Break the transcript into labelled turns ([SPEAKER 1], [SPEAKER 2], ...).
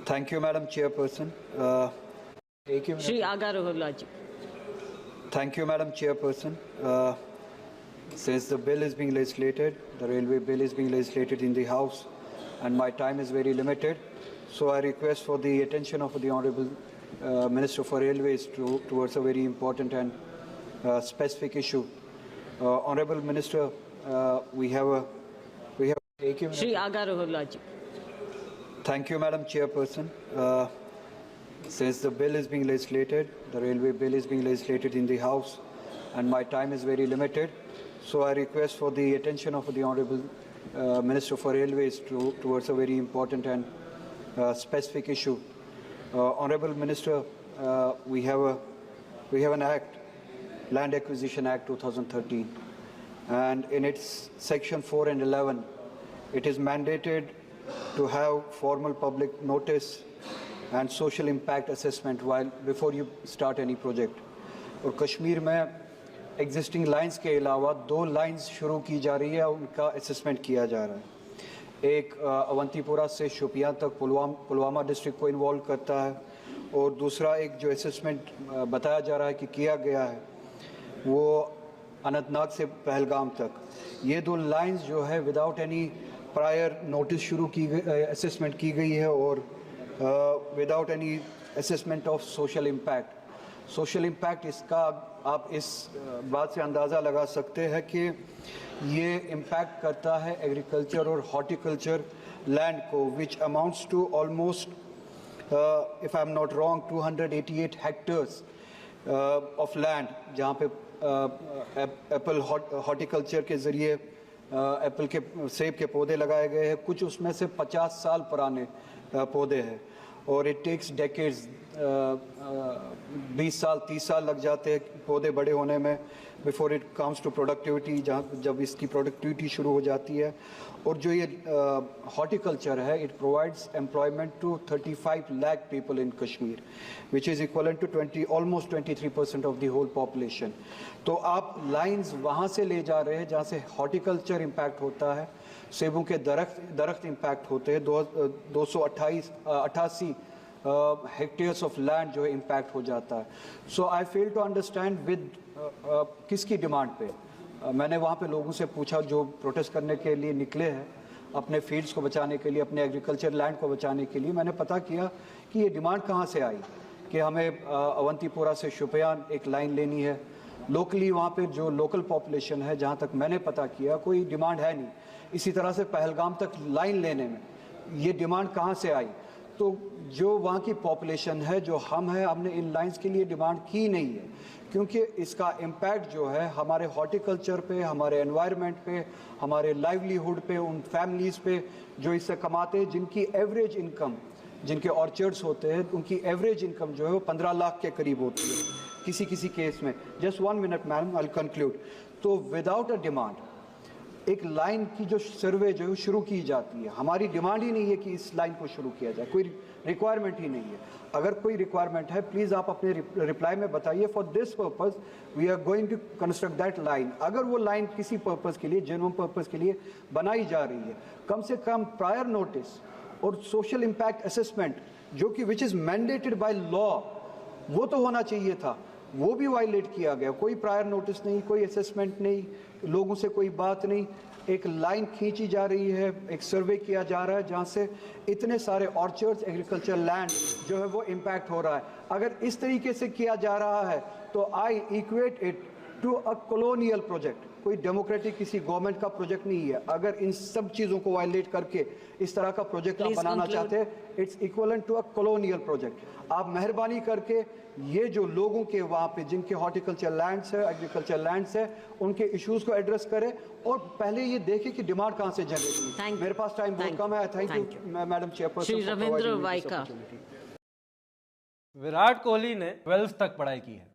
[SPEAKER 1] Thank you, Madam Chairperson.
[SPEAKER 2] Shri Aga Roholaji.
[SPEAKER 1] Thank you, Madam Chairperson. Since the bill is being legislated, the railway bill is being legislated in the House, and my time is very limited, so I request for the attention of the Honourable Minister for Railways towards a very important and specific issue. Honourable Minister, we have.
[SPEAKER 2] Shri Aga Roholaji.
[SPEAKER 1] Thank you, Madam Chairperson. Since the bill is being legislated, the railway bill is being legislated in the House, and my time is very limited, so I request for the attention of the Honourable Minister for Railways towards a very important and specific issue. Honourable Minister, we have an Act, Land Acquisition Act 2013, and in its Section 4 and 11, it is mandated to have formal public notice and social impact assessment before you start any project. और कश्मीर में existing lines के अलावा 2 lines शुरू की जा रही है, उनका assessment किया जा रहा है. एक अवंतीपुरा से शोपियां तक पुलवामा डिस्ट्रिक्ट को इन्वॉल्व करता है, और दूसरा एक जो assessment बताया जा रहा है कि किया गया है वो अनंतनाग से पहलगाम तक. ये 2 lines जो है विदाउट एनी प्रायर नोटिस शुरू की गई, असेसमेंट की गई है, और without any assessment of social impact. Social impact इसका आप इस बात से अंदाज़ा लगा सकते हैं कि ये इम्पैक्ट करता है एग्रीकल्चर और हॉर्टिकल्चर लैंड को, which amounts to almost, if I am not wrong, 288 hectares of land, जहाँ पे एप्पल हॉर्टिकल्चर के ज़रिए एप्पल के सेब के पौधे लगाए गए हैं. कुछ उसमें से 50 साल पुराने पौधे हैं, और इट टेक्स डेकेड्स, 20 साल 30 साल लग जाते हैं पौधे बड़े होने में before it comes to productivity, जब इसकी प्रोडक्टिविटी शुरू हो जाती है. और जो ये हॉर्टिकल्चर है, it provides employment to 35 lakh people in Kashmir, which is equivalent to almost 23% of the whole population. तो आप लाइंस वहाँ से ले जा रहे हैं जहाँ से हॉर्टिकल्चर इम्पैक्ट होता है, सेबों के दरख्त इम्पैक्ट होते हैं. 288 हेक्टेयर्स ऑफ लैंड जो है इम्पैक्ट हो जाता है. सो आई फेल टू अंडरस्टैंड विद किसकी डिमांड पे. मैंने वहाँ पे लोगों से पूछा जो प्रोटेस्ट करने के लिए निकले हैं, अपने फील्ड्स को बचाने के लिए, अपने एग्रीकल्चर लैंड को बचाने के लिए. मैंने पता किया कि ये डिमांड कहाँ से आई कि हमें अवंतीपुरा से शोपियान एक लाइन लेनी है. लोकली वहाँ पे जो लोकल पॉपुलेशन है, जहाँ तक मैंने पता किया, कोई डिमांड है नहीं. इसी तरह से पहलगाम तक लाइन लेने में ये डिमांड कहाँ से आई? तो जो वहाँ की पॉपुलेशन है, जो हम हैं, हमने इन लाइंस के लिए डिमांड की नहीं है, क्योंकि इसका इम्पैक्ट जो है हमारे हॉर्टिकल्चर पे, हमारे एनवायरनमेंट पे, हमारे लाइवलीहुड पे, उन फैमिलीज़ पे जो इससे कमाते हैं, जिनकी एवरेज इनकम, जिनके ऑर्चर्ड्स होते हैं, उनकी एवरेज इनकम जो है वो 15 लाख के करीब होती है किसी केस में. Just 1 minute madam, I will conclude. तो विदाउट अ डिमांड एक लाइन की जो सर्वे जो है शुरू की जाती है, हमारी डिमांड ही नहीं है कि इस लाइन को शुरू किया जाए, कोई रिक्वायरमेंट ही नहीं है. अगर कोई रिक्वायरमेंट है, प्लीज़ आप अपने रिप्लाई में बताइए. For this purpose we are going to construct that line. अगर वो लाइन किसी पर्पस के लिए, जेन्युइन पर्पस के लिए बनाई जा रही है, कम से कम प्रायर नोटिस और सोशल इम्पैक्ट असेसमेंट, जो कि which is mandated by law, वो तो होना चाहिए था. वो भी वायलेट किया गया. कोई प्रायर नोटिस नहीं, कोई असेसमेंट नहीं, लोगों से कोई बात नहीं. एक लाइन खींची जा रही है, एक सर्वे किया जा रहा है जहाँ से इतने सारे ऑर्चर्ड्स, एग्रीकल्चर लैंड जो है वो इम्पैक्ट हो रहा है. अगर इस तरीके से किया जा रहा है तो I equate it to a colonial project. कोई डेमोक्रेटिक किसी गवर्नमेंट का प्रोजेक्ट नहीं है. अगर इन सब चीज़ों को वायलेट करके इस तरह का प्रोजेक्ट आप बनाना चाहते हैं, it's equivalent to a colonial project. आप मेहरबानी करके ये जो लोगों के वहाँ पे जिनके हॉर्टिकल्चर लैंड्स है, एग्रीकल्चर लैंड्स है, उनके इश्यूज को एड्रेस करें, और पहले ये देखें कि डिमांड कहाँ से जनरेट हुई. मेरे पास टाइम बहुत कम है. Thank you madam chairperson.
[SPEAKER 2] Ravindra वाइका.
[SPEAKER 3] विराट कोहली ने 12th तक पढ़ाई की है.